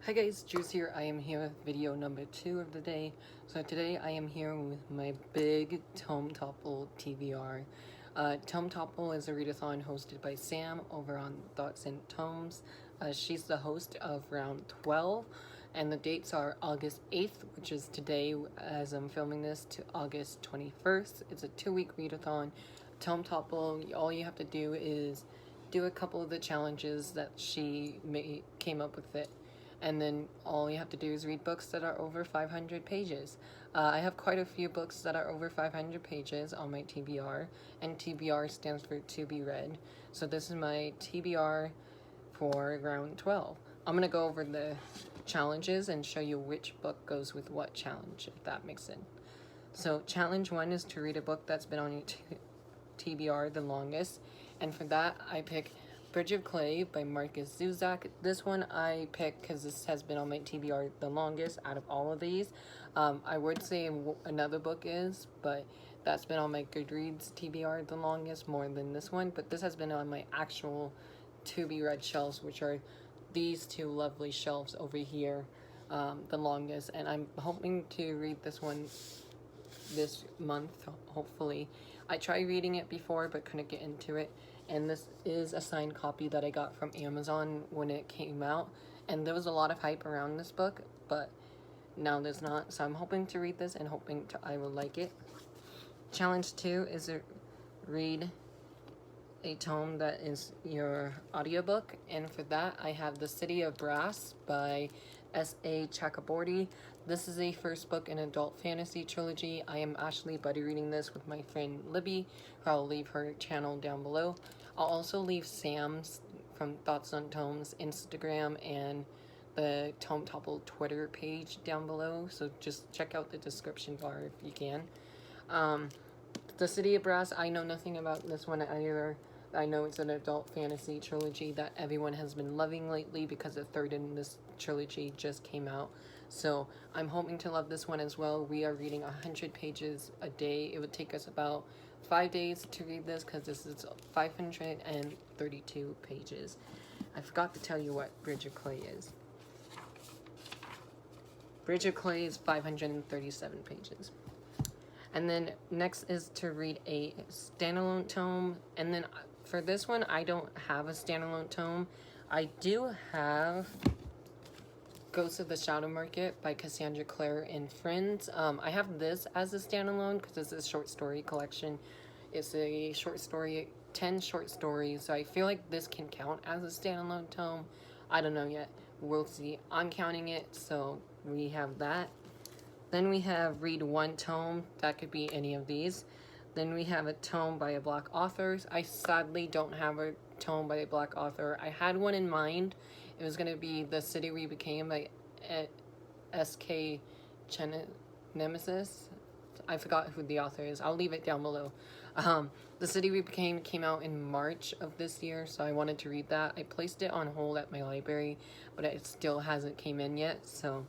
Hi guys, Juice here. I am here with video number 2 of the day. So today I am here with my big Tome Topple TBR. Tome Topple is a readathon hosted by Sam over on Thoughts and Tomes. She's the host of round 12, and the dates are August 8th, which is today as I'm filming this, to August 21st. It's a 2-week readathon. Tome Topple, all you have to do is do a couple of the challenges that she came up with it. And then all you have to do is read books that are over 500 pages. I have quite a few books that are over 500 pages on my TBR, and TBR stands for to be read. So this is my TBR for round 12. I'm gonna go over the challenges and show you which book goes with what challenge, if that makes sense. So challenge 1 is to read a book that's been on your TBR the longest, and for that I pick Bridge of Clay by Marcus Zuzak. This one I picked because this has been on my TBR the longest out of all of these. I would say another book is, but that's been on my Goodreads TBR the longest, more than this one. But this has been on my actual to be read shelves, which are these two lovely shelves over here, the longest. And I'm hoping to read this one this month, hopefully. I tried reading it before but couldn't get into it. And this is a signed copy that I got from Amazon when it came out, and there was a lot of hype around this book, but now there's not. So I'm hoping to read this and hoping I will like it. Challenge 2 is to read a tome that is your audiobook, and for that I have The City of Brass by S.A. Chakraborty. This is a first book in adult fantasy trilogy. I am actually buddy reading this with my friend Libby. I'll leave her channel down below. I'll also leave Sam's from Thoughts on Tomes Instagram and the Tome Topple Twitter page down below, so just check out the description bar if you can. The City of Brass, I know nothing about this one either. I know it's an adult fantasy trilogy that everyone has been loving lately because the third in this trilogy just came out. So I'm hoping to love this one as well. We are reading 100 pages a day. It would take us about 5 days to read this because this is 532 pages. I forgot to tell you what Bridge of Clay is. Bridge of Clay is 537 pages. And then next is to read a standalone tome. And then for this one, I don't have a standalone tome. I do have Ghosts of the Shadow Market by Cassandra Clare and Friends. I have this as a standalone because it's a short story collection. It's a short story, 10 short stories. So I feel like this can count as a standalone tome. I don't know yet. We'll see. I'm counting it, so we have that. Then we have read one tome. That could be any of these. Then we have a tome by a Black author. I sadly don't have a tome by a Black author. I had one in mind. It was going to be The City We Became by S.K. Nemesis. I forgot who the author is. I'll leave it down below. The City We Became came out in March of this year, so I wanted to read that. I placed it on hold at my library, but it still hasn't came in yet. So,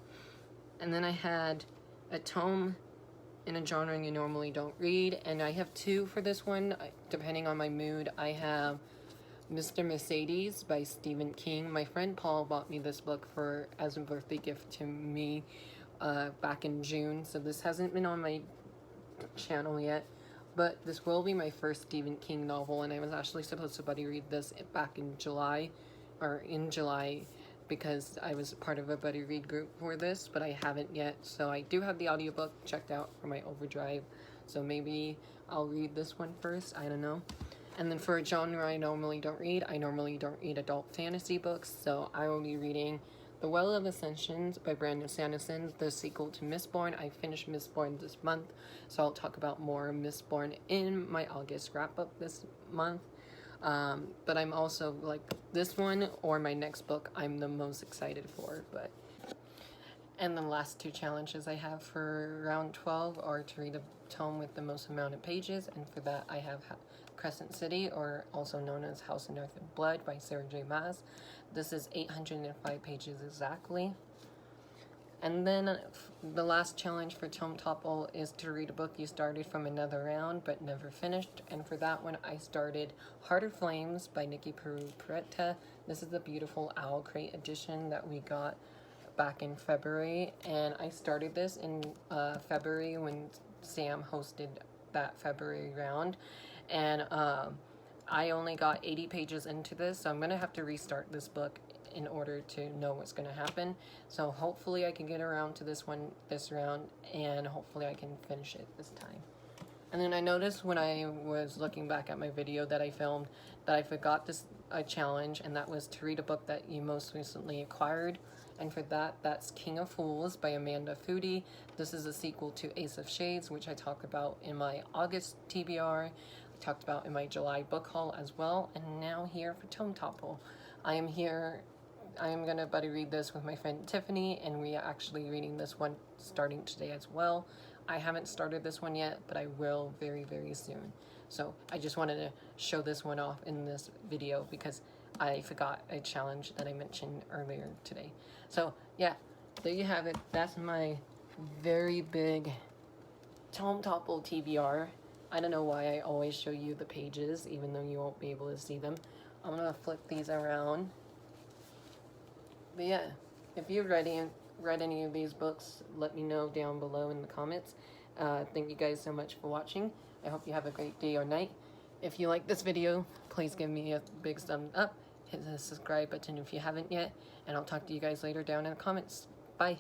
and then I had a tome in a genre you normally don't read, and I have 2 for this one, depending on my mood. I have Mr. Mercedes by Stephen King. My friend Paul bought me this book as a birthday gift to me back in June, so this hasn't been on my channel yet, but this will be my first Stephen King novel, and I was actually supposed to buddy read this back in July, because I was part of a buddy read group for this, but I haven't yet. So I do have the audiobook checked out for my overdrive, so maybe I'll read this one first, I don't know. And then for a genre I normally don't read adult fantasy books, so I will be reading The Well of Ascension by Brandon Sanderson, the sequel to Mistborn. I finished Mistborn this month, so I'll talk about more Mistborn in my August wrap-up this month. But I'm also, like, this one or my next book I'm the most excited for. And the last 2 challenges I have for round 12 are to read a tome with the most amount of pages, and for that I have Crescent City, or also known as House in Earth and Blood by Sarah J. Maas. This is 805 pages exactly. And then the last challenge for Tome Topple is to read a book you started from another round but never finished. And for that one, I started Harder Flames by Nikki Peru Peretta. This is the beautiful Owl Crate edition that we got book back in February, and I started this in February when Sam hosted that February round, and I only got 80 pages into this, so I'm gonna have to restart this book in order to know what's gonna happen. So hopefully I can get around to this one this round, and hopefully I can finish it this time. And then I noticed when I was looking back at my video that I filmed that I forgot a challenge, and that was to read a book that you most recently acquired. And for that, that's King of Fools by Amanda Foody. This is a sequel to Ace of Shades, which I talked about in my August TBR. I talked about in my July book haul as well. And now here for Tome Topple. I am going to buddy read this with my friend Tiffany, and we are actually reading this one starting today as well. I haven't started this one yet, but I will very, very soon. So I just wanted to show this one off in this video because I forgot a challenge that I mentioned earlier today. So yeah, there you have it. That's my very big Tome Topple TBR. I don't know why I always show you the pages, even though you won't be able to see them. I'm going to flip these around. But yeah, if you've read any of these books, let me know down below in the comments. Thank you guys so much for watching. I hope you have a great day or night. If you like this video, please give me a big thumbs up. Hit the subscribe button if you haven't yet. And I'll talk to you guys later down in the comments. Bye.